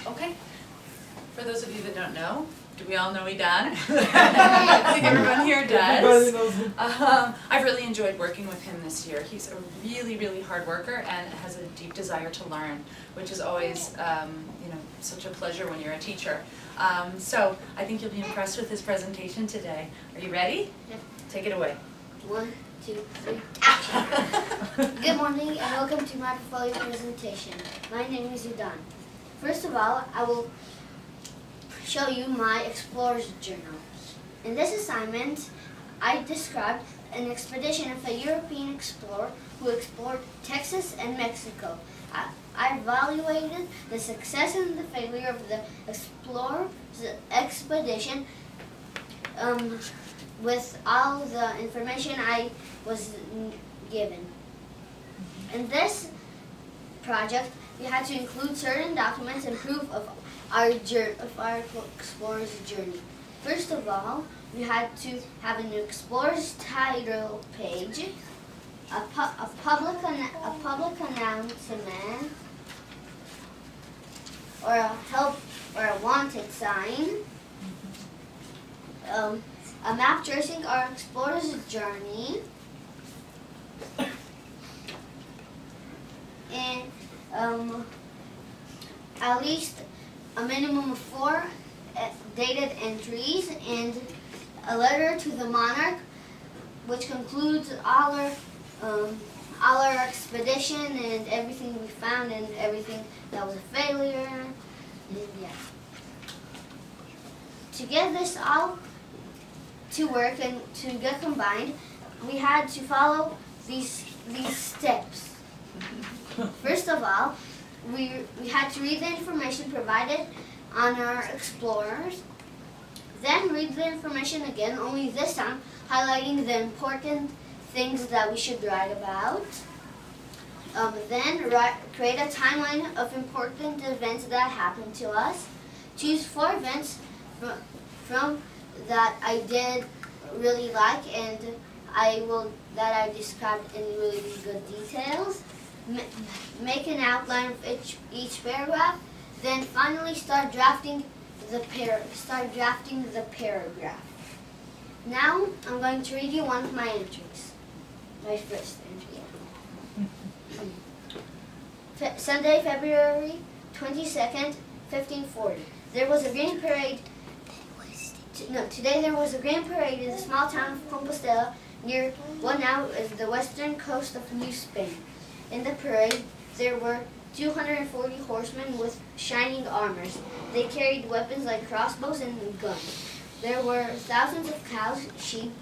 Okay. For those of you that don't know, do we all know Idan? I think everyone here does. I've really enjoyed working with him this year. He's a really, really hard worker and has a deep desire to learn, which is always, such a pleasure when you're a teacher. So I think you'll be impressed with his presentation today. Are you ready? Yep. Take it away. 1, 2, 3, action! Good morning and welcome to my portfolio presentation. My name is Idan. First of all, I will show you my explorer's journal. In this assignment, I described an expedition of a European explorer who explored Texas and Mexico. I evaluated the success and the failure of the explorer's expedition with all the information I was given. In this project, we had to include certain documents and proof of our explorer's journey. First of all, we had to have an explorer's title page, a public announcement, or a wanted sign, a map tracing our explorer's journey, and at least a minimum of 4 dated entries, and a letter to the monarch, which concludes all our expedition and everything we found and everything that was a failure. And yeah. To get this all to work and to get combined, we had to follow these steps. First of all, we had to read the information provided on our explorers, then read the information again, only this time highlighting the important things that we should write about. Then create a timeline of important events that happened to us. Choose 4 events from that I did really like and that I described in really good details. Make an outline of each paragraph. Then finally start drafting the paragraph. Now I'm going to read you one of my entries. My first entry. Sunday, February 22nd, 1540. There was a grand parade. Today there was a grand parade in the small town of Compostela near what now is the western coast of New Spain. In the parade, there were 240 horsemen with shining armors. They carried weapons like crossbows and guns. There were thousands of cows, sheep,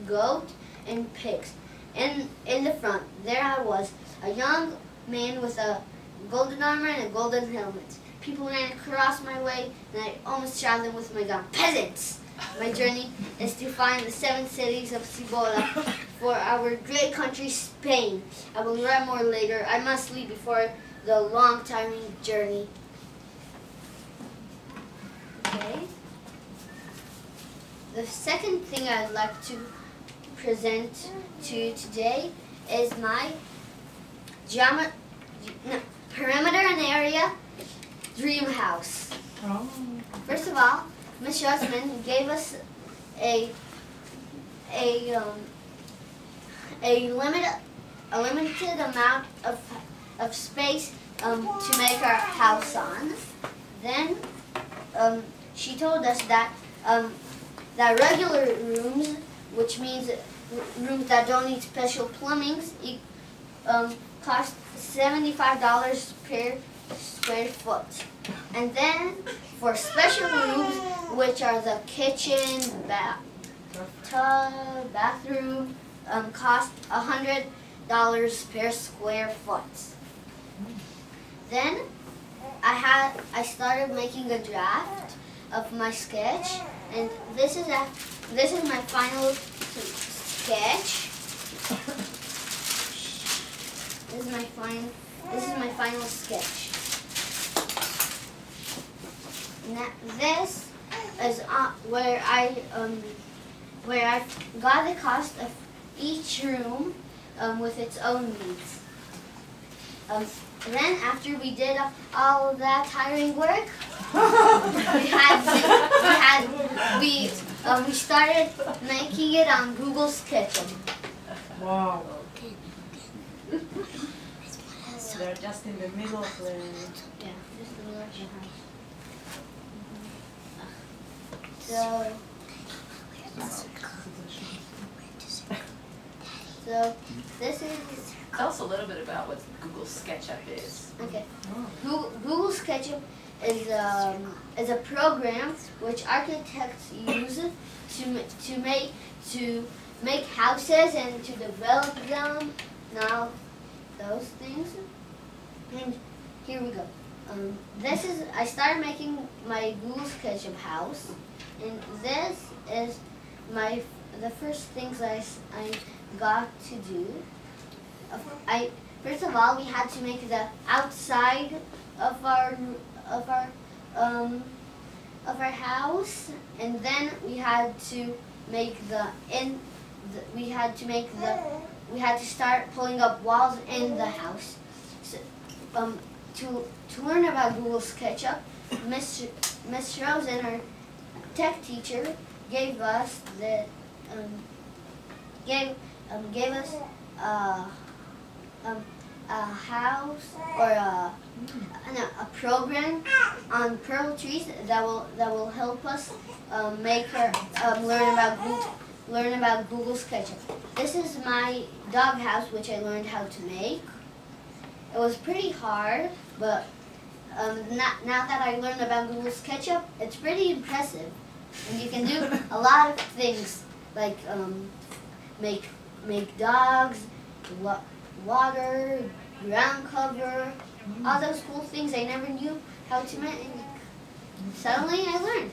goat, and pigs. And in the front, there I was, a young man with a golden armor and a golden helmet. People ran across my way, and I almost shot them with my gun. Peasants! My journey is to find the 7 cities of Cibola for our great country, Spain. I will write more later. I must leave before the long, tiring journey. Okay. The second thing I'd like to present to you today is my perimeter and area dream house. Oh. First of all, Ms. Schwarzman gave us a limited amount of space to make our house on. Then she told us that that regular rooms, which means rooms that don't need special plumbings, cost $75 per square foot. And then for special rooms, which are the kitchen, bathtub, bathroom, cost $100 per square foot. Then I started making a draft of my sketch, and this is my final sketch. This is my final sketch. Now, this is where I got the cost of each room with its own needs. Then after we did all of that tiring work, we started making it on Google SketchUp. Wow. They're just in the middle of the... Yeah, just the middle of your house. So this is... Tell us a little bit about what Google SketchUp is. Okay. Google SketchUp is a program which architects use to make houses and to develop them. Now, those things. And here we go. I started making my Google SketchUp house, and this is the first things I got to do. First of all, we had to make the outside of our house, and then we had to make we had to start pulling up walls in the house. So, to learn about Google SketchUp, Miss Rosen, our tech teacher, gave us a house or a program on Pearl trees that will help us learn about Google SketchUp. This is my dog house, which I learned how to make. It was pretty hard, but now that I learned about Google SketchUp, it's pretty impressive, and you can do a lot of things like make dogs, water, ground cover, all those cool things I never knew how to make. Suddenly I learned.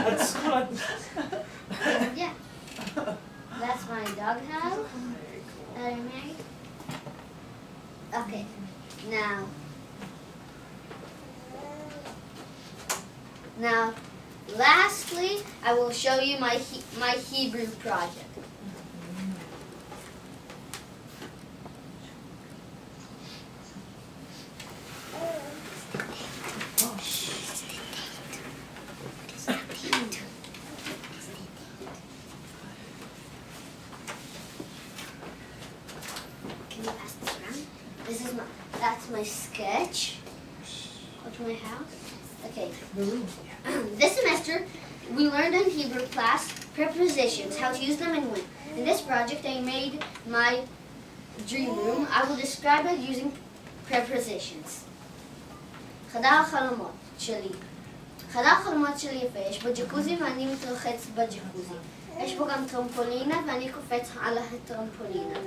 That's what. Yeah. That's my dog house that I made. Okay. Now, lastly, I will show you my Hebrew project. Can you pass this around? That's my sketch of my house. Okay. This semester, we learned in Hebrew class prepositions, how to use them and when. In this project, I made my dream room. I will describe it using prepositions. חדר החלומות שלי. חדר החלומות שלי יפה, יש בו ג'קוזי ואני מתרחץ בג'קוזי. יש בו גם טרמפולינה ואני קופץ על הטרמפולינה.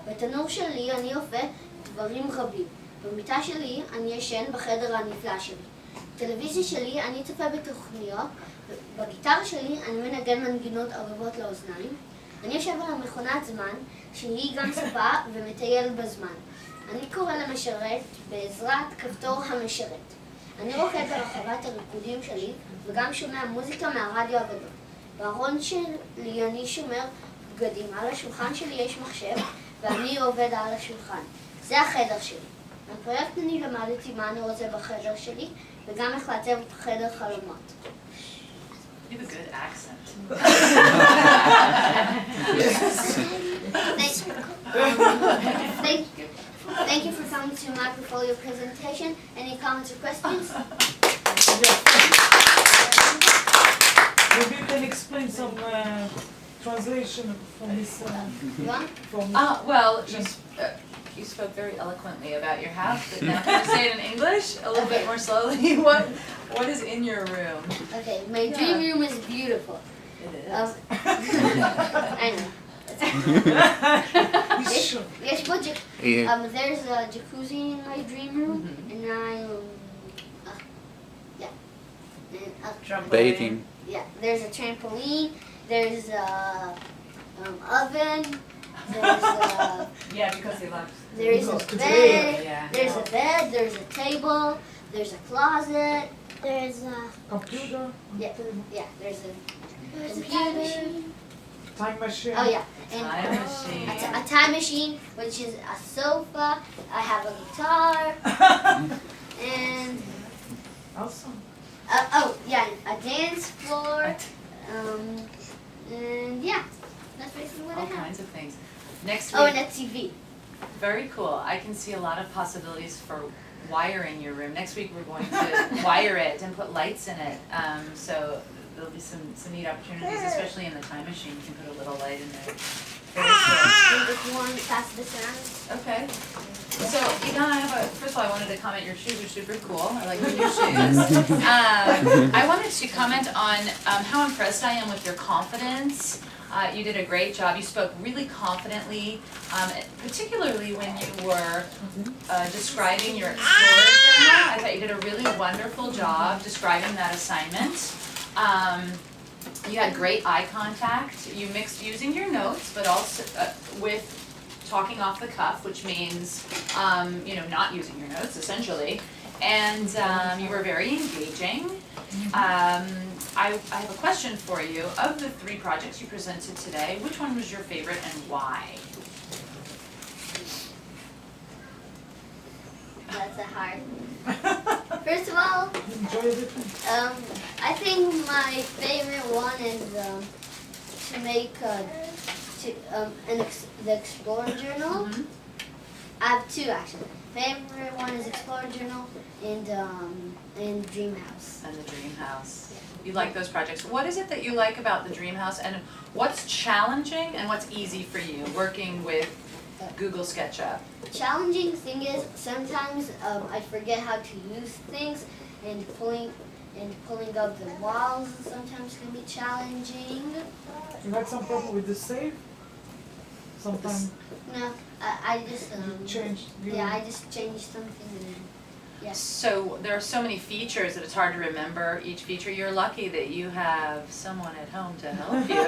בתנור שלי אני אופה דברים רבים. במיטה שלי אני ישן בחדר הנפלא שלי. בטלוויזיה שלי אני צופה בתוכניות. בגיטרה שלי אני מנגן מנגינות ערבות לאוזניים. אני יושב על המכונת זמן שהיא גם ספה ומטייל בזמן. אני קורא למשרת בעזרת כפתור המשרת. אני רוקד ברחבת הריקודים שלי וגם שומע מוזיקה מהרדיו הגדול. בארון שלי אני שומר בגדים. על השולחן שלי יש מחשב ואני עובד על השולחן. זה החדר שלי. בפרויקט אני למדתי מה אני רוצה בחדר שלי וגם איך לעצב חדר חלומות. You have a good accent. Thank you for coming to my portfolio presentation. Any comments or questions? Maybe you can explain some translation from this. Well, you spoke very eloquently about your house, but now can you say it in English a little bit more slowly? What is in your room? Okay, my dream room is beautiful. It is. I know. There's a jacuzzi in my dream room, and Bathing. Yeah, there's a trampoline. There's a oven. There's a Yeah, because he loves. there is a bed. Yeah. There's a bed. There's a table. There's a closet. There's a Computer. yeah. There's a computer. time machine. Oh yeah, and Time machine. a time machine, which is a sofa. I have a guitar, and Awesome. oh yeah, a dance floor. And yeah, that's basically what All I have. kinds of things. Next Oh, week, and a TV. very cool. I can see a lot of possibilities for wiring your room. Next week, we're going to wire it and put lights in it. So there'll be some neat opportunities, especially in the time machine. You can put a little light in there. Very cool. And if you want to pass this around. Okay. So, Idan, first of all, I wanted to comment, your shoes are super cool. I like your new shoes. I wanted to comment on how impressed I am with your confidence. You did a great job. You spoke really confidently, particularly when you were describing your Explorer journal. I thought you did a really wonderful job describing that assignment. You had great eye contact. You mixed using your notes, but also with talking off the cuff, which means not using your notes essentially. And you were very engaging. I have a question for you. Of the 3 projects you presented today, which one was your favorite and why? That's a hard. First of all, Enjoy it. I think my favorite one is to make the Explorer Journal. Mhm. I have 2 actually. Favorite one is Explorer Journal and Dream House. And the Dream House. You like those projects. What is it that you like about the Dream House, and what's challenging and what's easy for you working with Google SketchUp? Challenging thing is sometimes I forget how to use things, and pulling up the walls sometimes can be challenging. You had some problem with the save? Sometimes No, I just changed. I just changed something and then yes. So there are so many features that it's hard to remember each feature. You're lucky that you have someone at home to help you.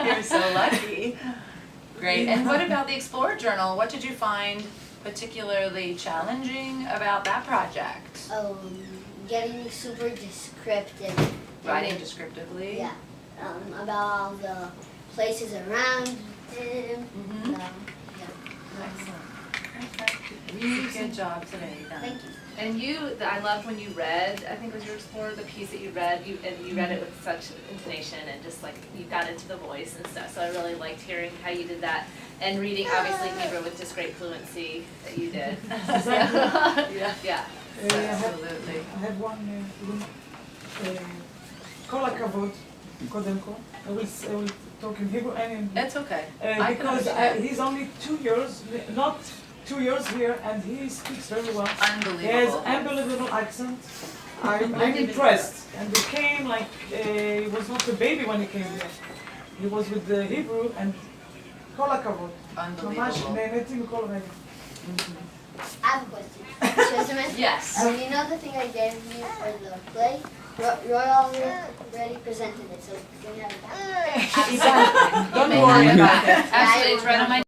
You're so lucky. Great. And what about the Explorer Journal? What did you find particularly challenging about that project? Getting super descriptive. Writing descriptively? Yeah. About all the places around him. Mhm. Yeah. Excellent. Okay. Really good job today, Idan. Thank you. And I loved when you read, I think it was your Explorer, the piece that you read, and you read it with such intonation and just like you got into the voice and stuff. So I really liked hearing how you did that. And reading, obviously, Hebrew with just great fluency that you did. Yeah. Yeah. Absolutely. I have one link. כל הכבוד, קודם כל. I will talk in Hebrew and in It's okay. because he's only 2 years, not 2 years here, and he speaks very well. He has Unbelievable. unbelievable accent. I'm impressed. And he came like he was not a baby when he came here. He was with the Hebrew and כל הכבוד. ממש Unbelievable. נהניתי מכל רגע. I have a question. Shazman? Yes. You know the thing I gave you for the play? Roy already presented it, so can we have it back? Absolutely. Don't worry about it. Absolutely, it's right on my